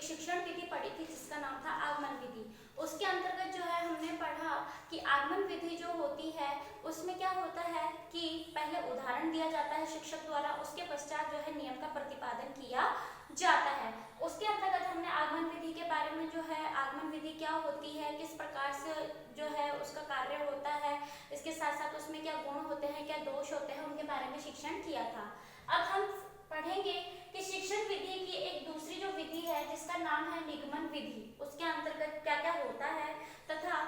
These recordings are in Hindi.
शिक्षण विधि पढ़ी थी जिसका नाम था आगमन विधि। उसके अंतर्गत जो है हमने पढ़ा कि आगमन विधि जो होती है उसमें क्या होता है कि पहले उदाहरण दिया जाता है शिक्षक द्वारा, उसके पश्चात जो है नियम का प्रतिपादन किया जाता है। उसके अंतर्गत हमने आगमन विधि के बारे में जो है आगमन विधि क्या होती है, किस प्रकार से जो है उसका कार्य होता है, इसके साथ साथ उसमें क्या गुण होते हैं, क्या दोष होते हैं, उनके बारे में शिक्षण किया था। अब हम पढ़ेंगे कि शिक्षण विधि की एक दूसरी जो विधि है जिसका नाम है निगमन विधि, उसके अंतर्गत क्या क्या होता है तथा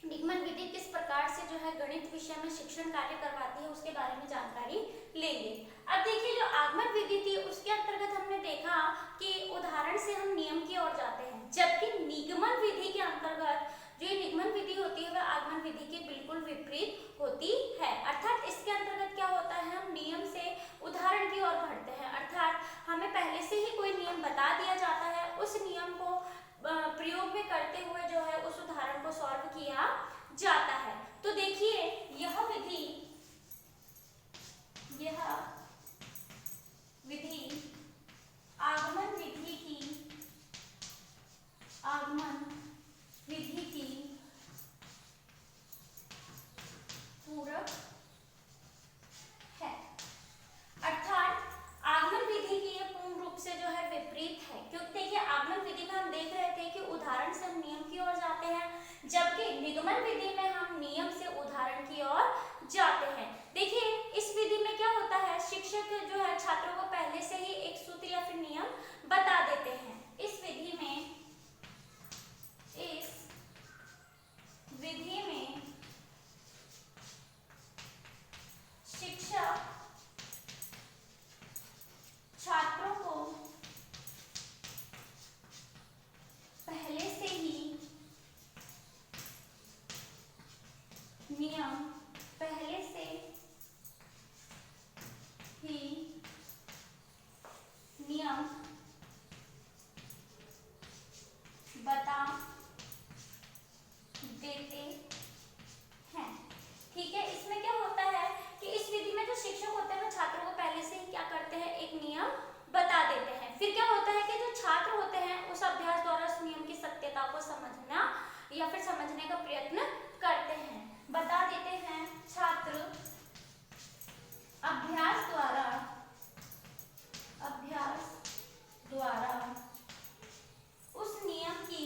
निगमन विधि किस प्रकार से जो है गणित विषय में शिक्षण कार्य करवाती है उसके बारे में जानकारी लेंगे। अब देखिए जो आगमन विधि थी उसके अंतर्गत हमने देखा कि उदाहरण से हम नियम की ओर जाते हैं, जबकि निगमन विधि के अंतर्गत जो निगमन विधि होती है वह आगमन विधि के बिल्कुल विपरीत होती है। अर्थात इसके अंतर्गत क्या होता है, हम नियम से उदाहरण की ओर बढ़ते हैं, अर्थात हमें पहले से ही कोई नियम बता दिया जाता है, उस नियम को प्रयोग में करते हुए जो है उस उदाहरण को सॉल्व किया जाता है। तो देखिए यह विधि आगमन विधि की पूरक है, अर्थात आगमन विधि की ये पूर्ण रूप से जो है विपरीत है। क्योंकि देखिए आगमन विधि में हम देख रहे थे कि उदाहरण से हम नियम की ओर जाते हैं, जबकि निगमन विधि में हम नियम से उदाहरण की ओर जाते हैं। देखिए इस विधि में क्या होता है, शिक्षक जो है छात्रों को पहले से ही एक सूत्र या फिर नियम बता देते हैं। इस विधि में शिक्षक छात्रों को पहले से ही नियम बता देते हैं। ठीक है, इसमें क्या होता है कि इस विधि में जो शिक्षक होते हैं वो छात्रों को पहले से ही क्या करते हैं, एक नियम बता देते हैं। फिर क्या होता है कि जो छात्र होते हैं उस अभ्यास द्वारा उस नियम की सत्यता को समझना या फिर समझने का प्रयत्न करते हैं। बता देते हैं छात्र अभ्यास द्वारा उस नियम की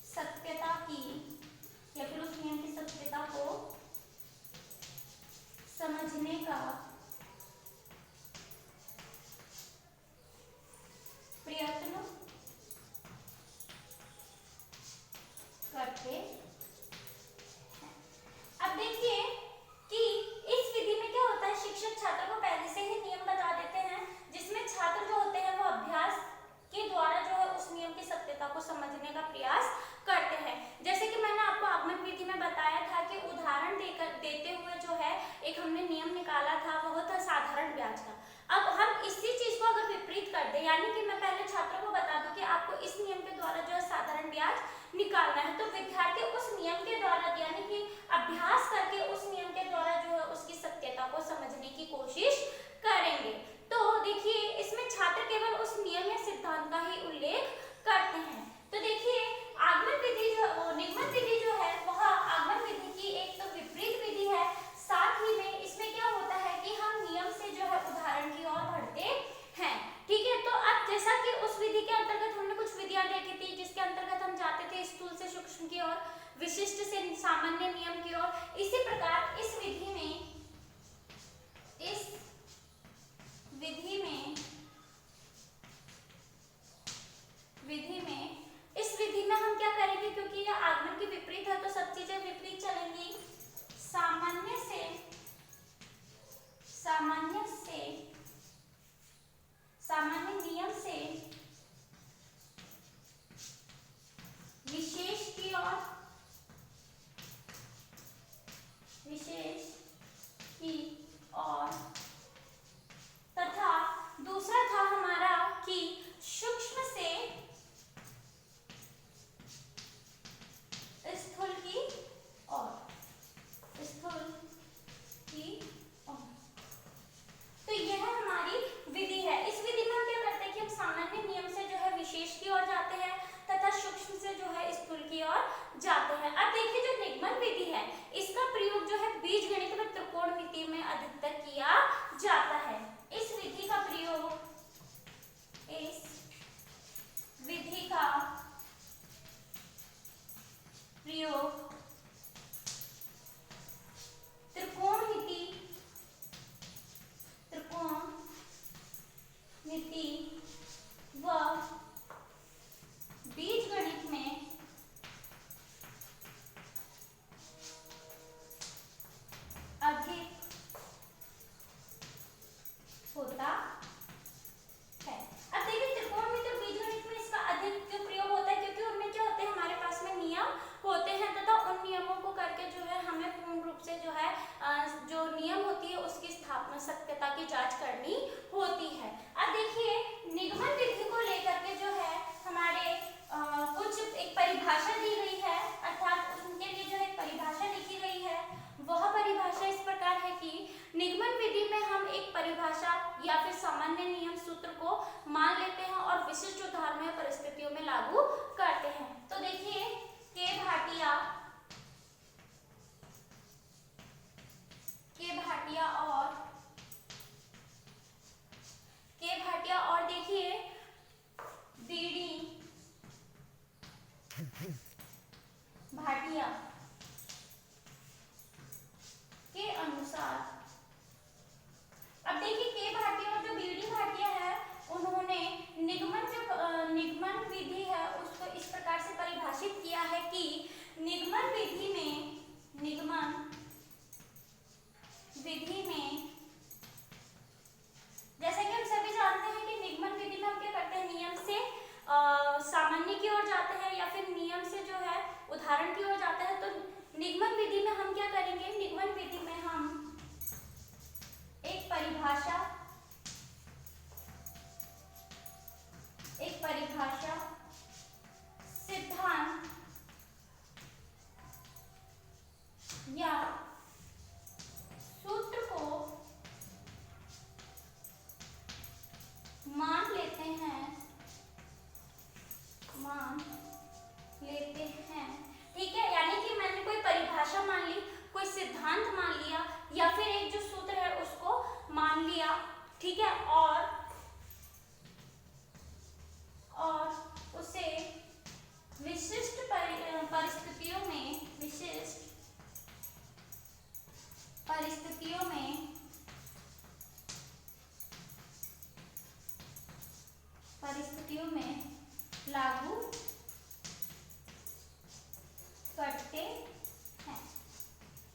सत्यता की या फिर उस नियम की सत्यता को समझने का प्रयत्न करते हैं। अब देखिए कि इस विधि में क्या होता है, शिक्षक छात्र को पहले से ही नियम बता देते हैं, जिसमें छात्र जो होते हैं वो अभ्यास के द्वारा जो है उस नियम की सत्यता को समझने का प्रयास करते हैं। जैसे कि मैंने आपको आगमन विधि में बताया था कि उदाहरण देते हुए जो है एक हमने नियम निकाला था, वो था साधारण ब्याज का। अब हम इसी चीज को अगर विपरीत कर दे, यानी कि मैं पहले छात्रों को बता दूं कि आपको इस नियम के द्वारा जो है साधारण ब्याज निकालना है, तो विद्यार्थी उस नियम के द्वारा यानी कि अभ्यास करके उस नियम के द्वारा जो है उसकी सत्यता को समझने की कोशिश करेंगे। तो देखिए इसमें छात्र केवल उस नियम या सिद्धांत का ही उल्लेख करते हैं। तो देखिए आगमन विधि जो निगमन विधि जो है वह आगमन विधि की एक तो विपरीत विधि है, साथ ही में इसमें क्या होता है कि हम नियम से जो है उदाहरण की ओर बढ़ते हैं। ठीक है, तो अब जैसा कि उस विधि के अंतर्गत हमने कुछ विधियां देखी थी जिसके अंतर्गत हम जाते थे स्थूल से सूक्ष्म की ओर, विशिष्ट से सामान्य नियम की ओर, इसी प्रकार इस विधि में हम क्या करेंगे, क्योंकि यह आगमन की विपरीत है तो सब चीजें विपरीत चलेंगी। सामान्य नियम से विशेष की ओर वह बीजगणित में अधिक होता है। अब देखिए त्रिकोणमिति और बीजगणित में इसका अधिक क्यों प्रयोग होता है, क्योंकि उनमें क्या होते हैं, हमारे पास में नियम होते हैं तथा उन नियमों को करके जो है हमें पूर्ण रूप से जो है जो नियम होती है उसकी स्थापना सत्यता की जांच करनी होती है। अब देखिए निगमन विधि को लेकर के जो है हमारे कुछ एक परिभाषा दी गई है, अर्थात उनके लिए जो है परिभाषा लिखी गई है। वह परिभाषा इस प्रकार है कि निगमन विधि में हम एक परिभाषा या फिर सामान्य नियम सूत्र को मान लेते हैं और विशिष्ट उदाहरणों या परिस्थितियों में लागू करते हैं। तो देखिए के भाटिया और देखिए बीडी भाटिया के अनुसार, अब देखिए के भाटिया और जो बीडी भाटिया है उन्होंने निगमन विधि है उसको इस प्रकार से परिभाषित किया है कि निगमन विधि में जैसे कि हम सभी जानते हैं कि निगमन विधि में हम क्या करते हैं, नियम से सामान्य की ओर जाते हैं या फिर नियम से जो है उदाहरण की ओर जाते हैं। तो निगमन विधि में हम क्या करेंगे, निगमन विधि में हम एक परिभाषा सिद्धांत या सूत्र को मान लेते हैं, ठीक है। यानी कि मैंने कोई परिभाषा मान ली, कोई सिद्धांत मान लिया या फिर एक जो सूत्र है उसको मान लिया, ठीक है, और उसे विशिष्ट परिस्थितियों में लागू करते हैं।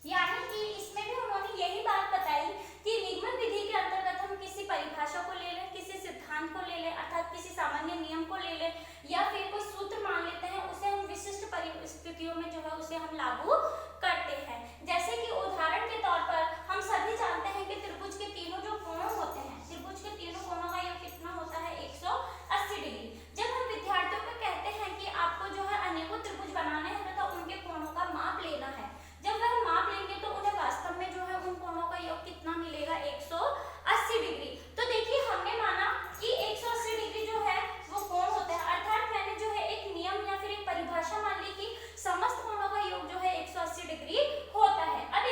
यानी कि इसमें भी उन्होंने यही बात बताई कि निगमन विधि के अंतर्गत हम किसी परिभाषा को ले लें, किसी सिद्धांत को ले लें, अर्थात किसी सामान्य नियम को ले लें या फिर कोई सूत्र मान लेते हैं, उसे हम विशिष्ट परिस्थितियों में जो है उसे हम लागू करते हैं। जैसे कि उदाहरण के तौर पर हम सभी जानते हैं कि त्रिभुज के तीनों जो कोण होते हैं, त्रिभुज के तीनों कोणों का योग कितना होता है, 180 डिग्री। जब हम विद्यार्थियों को कहते हैं कि आपको जो है अनेकों त्रिभुज बनाने हैं तथा उनके कोणों का माप लेना है, जब वह माप लेंगे तो उन्हें वास्तव में जो है उन कोणों का योग कितना मिलेगा, 180 डिग्री। तो देखिए हमने माना कि 180 डिग्री जो है वो कोण होता है, अर्थात मैंने जो है एक नियम या फिर एक परिभाषा मान ली कि समस्त कोणों का योग जो है 180 डिग्री होता है। अब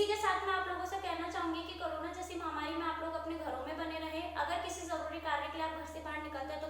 इसी के साथ मैं आप लोगों से कहना चाहूंगी कि कोरोना जैसी महामारी में आप लोग अपने घरों में बने रहें। अगर किसी जरूरी कार्य के लिए आप घर से बाहर निकलते हैं तो